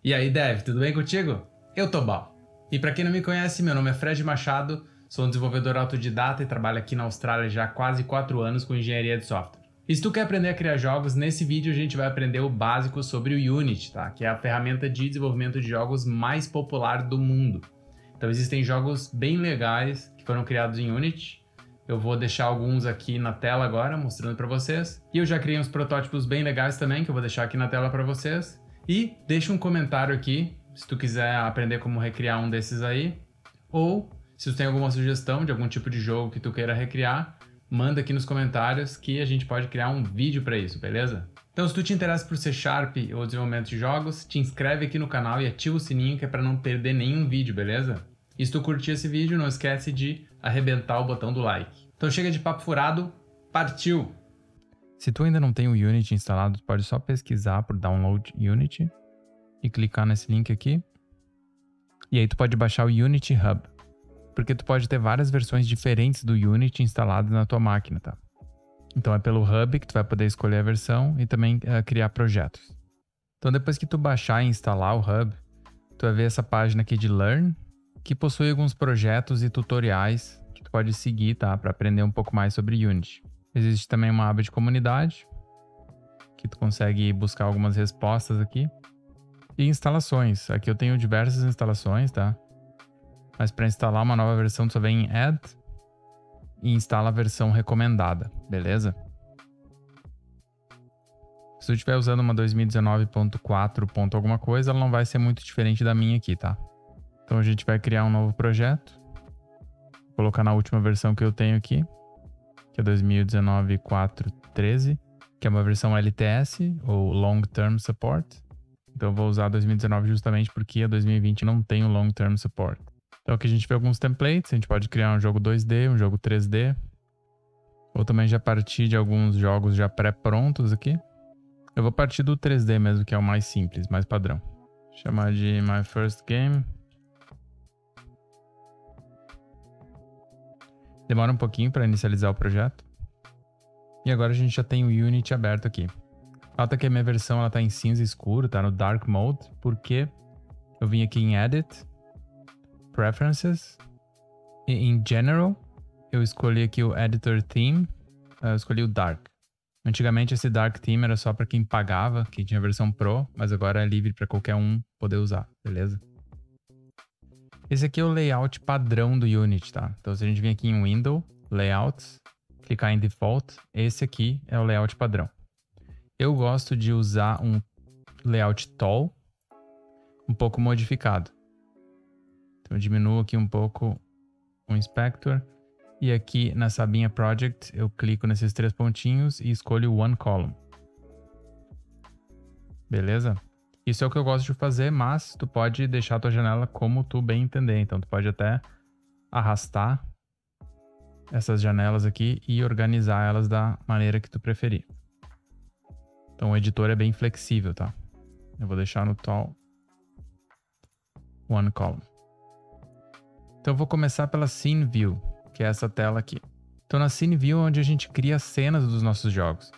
E aí, Dev, tudo bem contigo? Eu tô bom. E pra quem não me conhece, meu nome é Fred Machado, sou um desenvolvedor autodidata e trabalho aqui na Austrália já há quase 4 anos com engenharia de software. E se tu quer aprender a criar jogos, nesse vídeo a gente vai aprender o básico sobre o Unity, tá? Que é a ferramenta de desenvolvimento de jogos mais popular do mundo. Então existem jogos bem legais que foram criados em Unity. Eu vou deixar alguns aqui na tela agora, mostrando para vocês. E eu já criei uns protótipos bem legais também, que eu vou deixar aqui na tela para vocês. E deixa um comentário aqui, se tu quiser aprender como recriar um desses aí. Ou, se tu tem alguma sugestão de algum tipo de jogo que tu queira recriar, manda aqui nos comentários que a gente pode criar um vídeo para isso, beleza? Então, se tu te interessa por C# ou desenvolvimento de jogos, te inscreve aqui no canal e ativa o sininho que é para não perder nenhum vídeo, beleza? E se tu curtir esse vídeo, não esquece de arrebentar o botão do like. Então chega de papo furado, partiu! Se tu ainda não tem o Unity instalado, tu pode só pesquisar por Download Unity e clicar nesse link aqui. E aí tu pode baixar o Unity Hub, porque tu pode ter várias versões diferentes do Unity instaladas na tua máquina, tá? Então é pelo Hub que tu vai poder escolher a versão e também criar projetos. Então depois que tu baixar e instalar o Hub, tu vai ver essa página aqui de Learn, que possui alguns projetos e tutoriais que tu pode seguir, tá? Para aprender um pouco mais sobre Unity. Existe também uma aba de comunidade, que tu consegue buscar algumas respostas aqui. E instalações. Aqui eu tenho diversas instalações, tá? Mas para instalar uma nova versão, tu só vem em Add e instala a versão recomendada, beleza? Se tu estiver usando uma 2019.4. alguma coisa, ela não vai ser muito diferente da minha aqui, tá? Então a gente vai criar um novo projeto. Vou colocar na última versão que eu tenho aqui, que é 2019.4.13, que é uma versão LTS, ou Long Term Support. Então eu vou usar 2019 justamente porque a 2020 não tem o Long Term Support. Então aqui a gente vê alguns templates, a gente pode criar um jogo 2D, um jogo 3D, ou também já partir de alguns jogos já pré-prontos aqui. Eu vou partir do 3D mesmo, que é o mais simples, mais padrão. Vou chamar de My First Game. Demora um pouquinho para inicializar o projeto. E agora a gente já tem o Unity aberto aqui. Nota que a minha versão ela tá em cinza escuro, tá no Dark Mode, porque eu vim aqui em Edit, Preferences, e em General eu escolhi aqui o Editor Theme, eu escolhi o Dark. Antigamente esse Dark Theme era só para quem pagava, que tinha a versão Pro, mas agora é livre para qualquer um poder usar, beleza? Esse aqui é o layout padrão do Unity, tá? Então se a gente vir aqui em Window, Layouts, clicar em Default, esse aqui é o layout padrão. Eu gosto de usar um layout tall, um pouco modificado. Então eu diminuo aqui um pouco o Inspector e aqui nessa abinha Project eu clico nesses 3 pontinhos e escolho One Column. Beleza? Isso é o que eu gosto de fazer, mas tu pode deixar a tua janela como tu bem entender. Então tu pode até arrastar essas janelas aqui e organizar elas da maneira que tu preferir. Então o editor é bem flexível, tá? Eu vou deixar no Tall One Column. Então eu vou começar pela Scene View, que é essa tela aqui. Então na Scene View é onde a gente cria as cenas dos nossos jogos.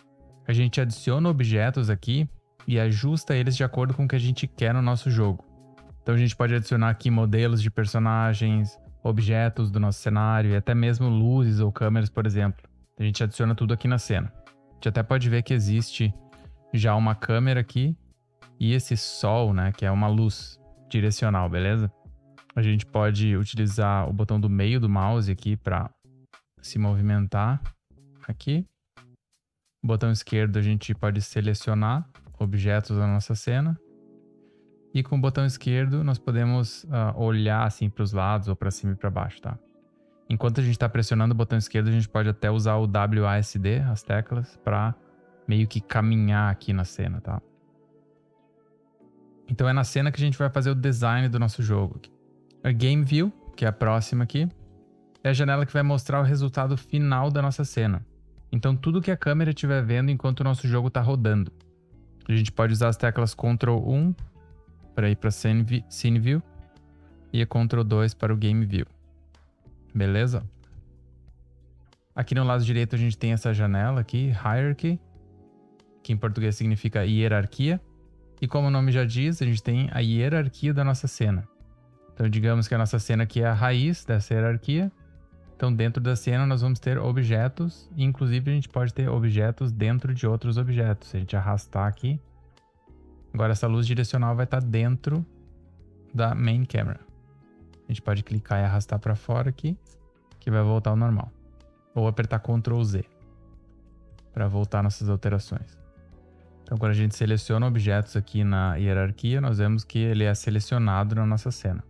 A gente adiciona objetos aqui e ajusta eles de acordo com o que a gente quer no nosso jogo. Então a gente pode adicionar aqui modelos de personagens, objetos do nosso cenário e até mesmo luzes ou câmeras, por exemplo. A gente adiciona tudo aqui na cena. A gente até pode ver que existe já uma câmera aqui e esse sol, né, que é uma luz direcional, beleza? A gente pode utilizar o botão do meio do mouse aqui para se movimentar aqui. O botão esquerdo a gente pode selecionar objetos da nossa cena. E com o botão esquerdo nós podemos olhar assim para os lados ou para cima e para baixo, tá? Enquanto a gente está pressionando o botão esquerdo, a gente pode até usar o WASD, as teclas, para meio que caminhar aqui na cena, tá? Então é na cena que a gente vai fazer o design do nosso jogo aqui. A Game View, que é a próxima aqui, é a janela que vai mostrar o resultado final da nossa cena. Então tudo que a câmera estiver vendo enquanto o nosso jogo está rodando. A gente pode usar as teclas Ctrl 1 para ir para Scene View e a Ctrl 2 para o Game View. Beleza? Aqui no lado direito a gente tem essa janela aqui, Hierarchy, que em português significa hierarquia. E como o nome já diz, a gente tem a hierarquia da nossa cena. Então, digamos que a nossa cena aqui é a raiz dessa hierarquia. Então, dentro da cena, nós vamos ter objetos. E, inclusive, a gente pode ter objetos dentro de outros objetos. Se a gente arrastar aqui. Agora, essa luz direcional vai estar dentro da main camera. A gente pode clicar e arrastar para fora aqui, que vai voltar ao normal. Ou apertar Ctrl Z para voltar nossas alterações. Então, quando a gente seleciona objetos aqui na hierarquia, nós vemos que ele é selecionado na nossa cena.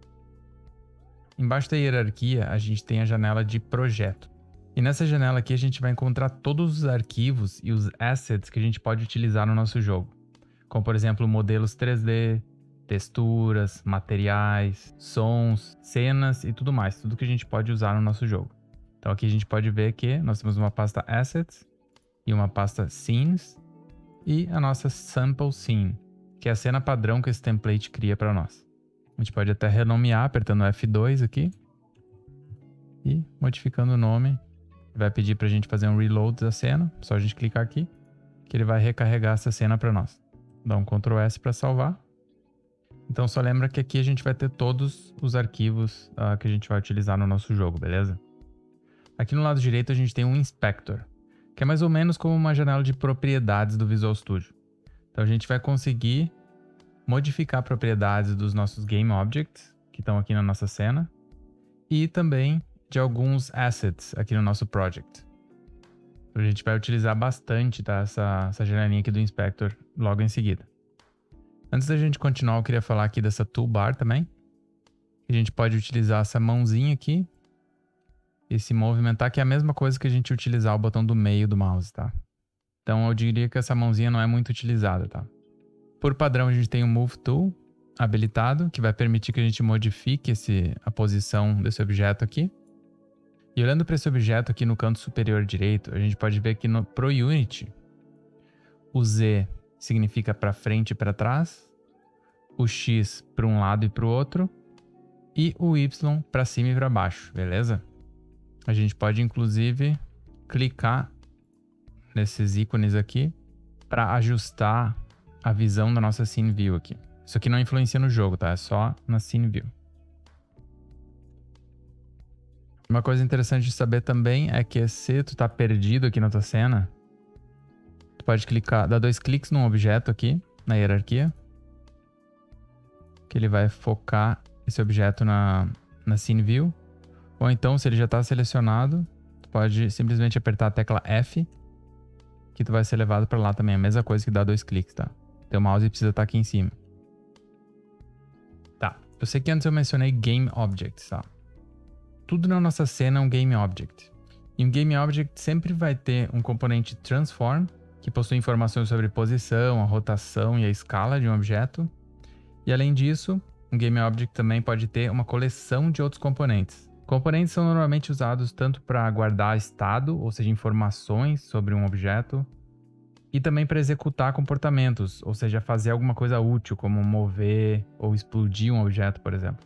Embaixo da hierarquia, a gente tem a janela de projeto. E nessa janela aqui, a gente vai encontrar todos os arquivos e os assets que a gente pode utilizar no nosso jogo. Como, por exemplo, modelos 3D, texturas, materiais, sons, cenas e tudo mais. Tudo que a gente pode usar no nosso jogo. Então, aqui a gente pode ver que nós temos uma pasta Assets e uma pasta Scenes e a nossa Sample Scene, que é a cena padrão que esse template cria para nós. A gente pode até renomear apertando F2 aqui e modificando o nome. Vai pedir para a gente fazer um reload da cena, só a gente clicar aqui, que ele vai recarregar essa cena para nós. Dá um Ctrl S para salvar. Então só lembra que aqui a gente vai ter todos os arquivos que a gente vai utilizar no nosso jogo, beleza? Aqui no lado direito a gente tem um Inspector, que é mais ou menos como uma janela de propriedades do Visual Studio. Então a gente vai conseguir modificar propriedades dos nossos Game Objects, que estão aqui na nossa cena, e também de alguns assets aqui no nosso project. A gente vai utilizar bastante, tá, essa janelinha aqui do Inspector logo em seguida. Antes da gente continuar, eu queria falar aqui dessa toolbar também. A gente pode utilizar essa mãozinha aqui e se movimentar, que é a mesma coisa que a gente utilizar o botão do meio do mouse, tá? Então eu diria que essa mãozinha não é muito utilizada, tá? Por padrão, a gente tem o Move Tool habilitado, que vai permitir que a gente modifique a posição desse objeto aqui. E olhando para esse objeto aqui no canto superior direito, a gente pode ver que pro Unity, o Z significa para frente e para trás, o X para um lado e para o outro, e o Y para cima e para baixo, beleza? A gente pode, inclusive, clicar nesses ícones aqui para ajustar a visão da nossa Scene View aqui. Isso aqui não influencia no jogo, tá? É só na Scene View. Uma coisa interessante de saber também é que se tu tá perdido aqui na tua cena, tu pode clicar, dar 2 cliques num objeto aqui, na hierarquia, que ele vai focar esse objeto na Scene View. Ou então, se ele já está selecionado, tu pode simplesmente apertar a tecla F, que tu vai ser levado para lá também. A mesma coisa que dar 2 cliques, tá? Teu mouse precisa estar aqui em cima. Tá. Eu sei que antes eu mencionei Game Objects, tá? Tudo na nossa cena é um Game Object. E um Game Object sempre vai ter um componente Transform, que possui informações sobre posição, a rotação e a escala de um objeto. E além disso, um Game Object também pode ter uma coleção de outros componentes. Componentes são normalmente usados tanto para guardar estado, ou seja, informações sobre um objeto, e também para executar comportamentos, ou seja, fazer alguma coisa útil, como mover ou explodir um objeto, por exemplo.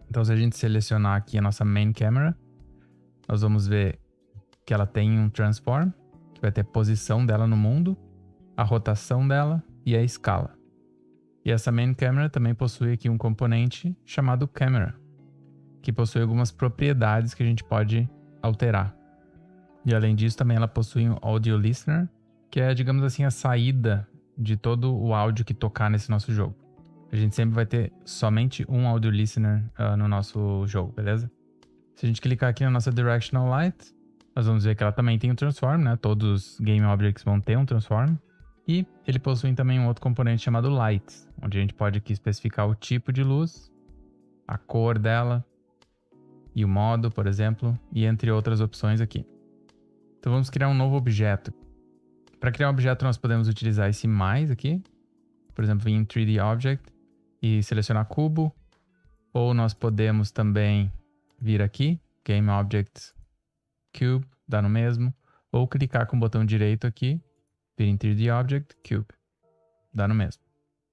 Então, se a gente selecionar aqui a nossa main camera, nós vamos ver que ela tem um transform, que vai ter a posição dela no mundo, a rotação dela e a escala. E essa main camera também possui aqui um componente chamado camera, que possui algumas propriedades que a gente pode alterar. E além disso, também ela possui um audio listener, que é, digamos assim, a saída de todo o áudio que tocar nesse nosso jogo. A gente sempre vai ter somente um audio listener no nosso jogo, beleza? Se a gente clicar aqui na nossa Directional Light, nós vamos ver que ela também tem um Transform, né? Todos os Game Objects vão ter um Transform. E ele possui também um outro componente chamado Lights, onde a gente pode aqui especificar o tipo de luz, a cor dela e o modo, por exemplo, e entre outras opções aqui. Então vamos criar um novo objeto. Para criar um objeto nós podemos utilizar esse mais aqui, por exemplo, vir em 3D Object e selecionar cubo, ou nós podemos também vir aqui, Game Objects, Cube, dá no mesmo, ou clicar com o botão direito aqui, vir em 3D Object, Cube, dá no mesmo.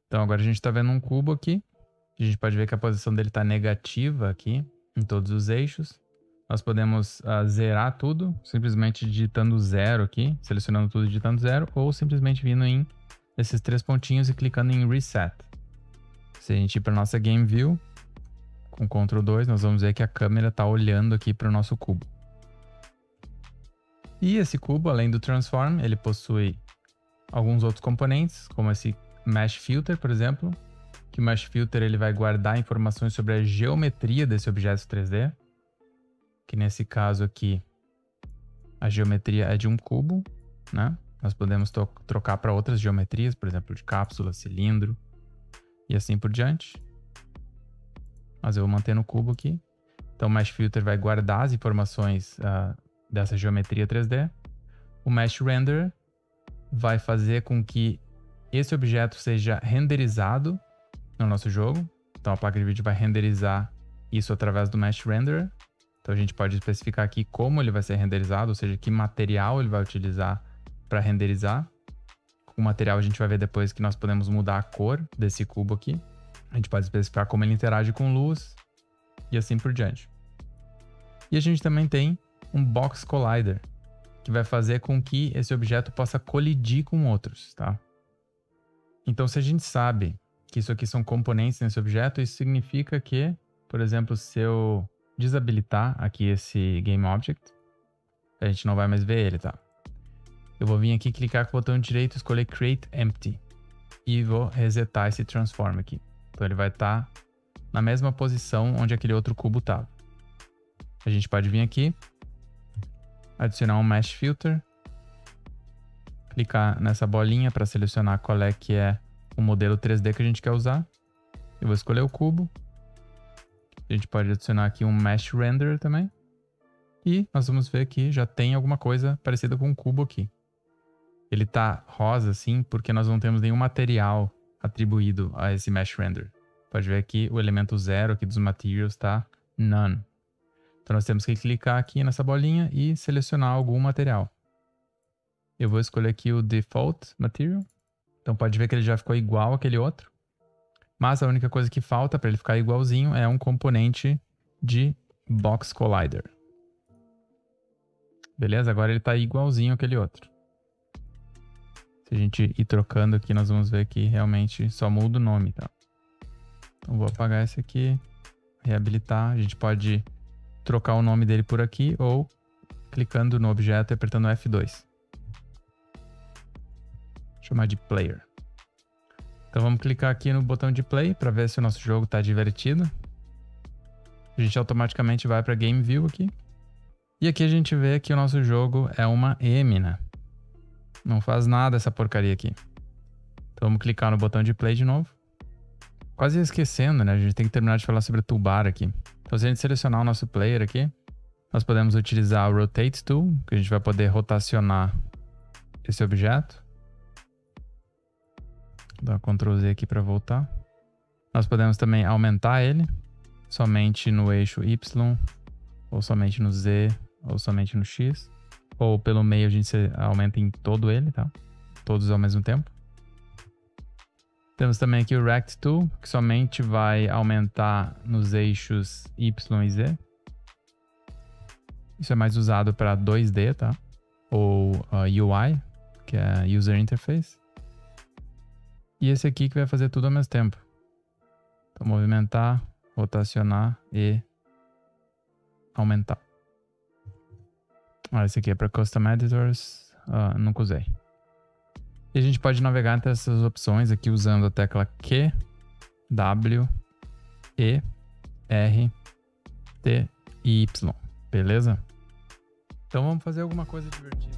Então agora a gente está vendo um cubo aqui, a gente pode ver que a posição dele está negativa aqui, em todos os eixos. Nós podemos zerar tudo, simplesmente digitando 0 aqui, selecionando tudo e digitando 0, ou simplesmente vindo em esses 3 pontinhos e clicando em Reset. Se a gente ir para nossa Game View, com Ctrl 2, nós vamos ver que a câmera está olhando aqui para o nosso cubo. E esse cubo, além do Transform, ele possui alguns outros componentes, como esse Mesh Filter, por exemplo, que o Mesh Filter ele vai guardar informações sobre a geometria desse objeto 3D, que nesse caso aqui, a geometria é de um cubo, né? Nós podemos trocar para outras geometrias, por exemplo, de cápsula, cilindro e assim por diante. Mas eu vou manter no cubo aqui. Então o Mesh Filter vai guardar as informações dessa geometria 3D. O Mesh Render vai fazer com que esse objeto seja renderizado no nosso jogo. Então a placa de vídeo vai renderizar isso através do Mesh Render. Então a gente pode especificar aqui como ele vai ser renderizado, ou seja, que material ele vai utilizar para renderizar. O material a gente vai ver depois que nós podemos mudar a cor desse cubo aqui. A gente pode especificar como ele interage com luz e assim por diante. E a gente também tem um Box Collider, que vai fazer com que esse objeto possa colidir com outros, tá? Então, se a gente sabe que isso aqui são componentes nesse objeto, isso significa que, por exemplo, se eu desabilitar aqui esse Game Object, a gente não vai mais ver ele, tá? Eu vou vir aqui, clicar com o botão direito, escolher Create Empty e vou resetar esse Transform aqui. Então ele vai estar na mesma posição onde aquele outro cubo estava. A gente pode vir aqui, adicionar um Mesh Filter, clicar nessa bolinha para selecionar qual é que é o modelo 3D que a gente quer usar. Eu vou escolher o cubo. A gente pode adicionar aqui um Mesh Render também. E nós vamos ver que já tem alguma coisa parecida com um cubo aqui. Ele tá rosa assim porque nós não temos nenhum material atribuído a esse Mesh Render. Pode ver aqui o elemento 0 aqui dos Materials tá None. Então nós temos que clicar aqui nessa bolinha e selecionar algum material. Eu vou escolher aqui o Default Material. Então pode ver que ele já ficou igual àquele outro. Mas a única coisa que falta para ele ficar igualzinho é um componente de Box Collider. Beleza? Agora ele está igualzinho àquele outro. Se a gente ir trocando aqui, nós vamos ver que realmente só muda o nome, tá? Então vou apagar esse aqui, reabilitar. A gente pode trocar o nome dele por aqui ou clicando no objeto e apertando F2. Chamar de Player. Então vamos clicar aqui no botão de Play para ver se o nosso jogo está divertido. A gente automaticamente vai para Game View aqui. E aqui a gente vê que o nosso jogo é uma M, né? Não faz nada essa porcaria aqui. Então vamos clicar no botão de Play de novo. Quase esquecendo, né? A gente tem que terminar de falar sobre o toolbar aqui. Então se a gente selecionar o nosso player aqui, nós podemos utilizar o Rotate Tool, que a gente vai poder rotacionar esse objeto. Dá Ctrl Z aqui para voltar. Nós podemos também aumentar ele, somente no eixo Y, ou somente no Z, ou somente no X. Ou pelo meio a gente aumenta em todo ele, tá? Todos ao mesmo tempo. Temos também aqui o Rect Tool, que somente vai aumentar nos eixos Y e Z. Isso é mais usado para 2D, tá? Ou UI, que é User Interface. E esse aqui que vai fazer tudo ao mesmo tempo. Então, movimentar, rotacionar e aumentar. Esse aqui é para Custom Editors. Nunca usei. E a gente pode navegar entre essas opções aqui usando a tecla Q, W, E, R, T e Y. Beleza? Então vamos fazer alguma coisa divertida.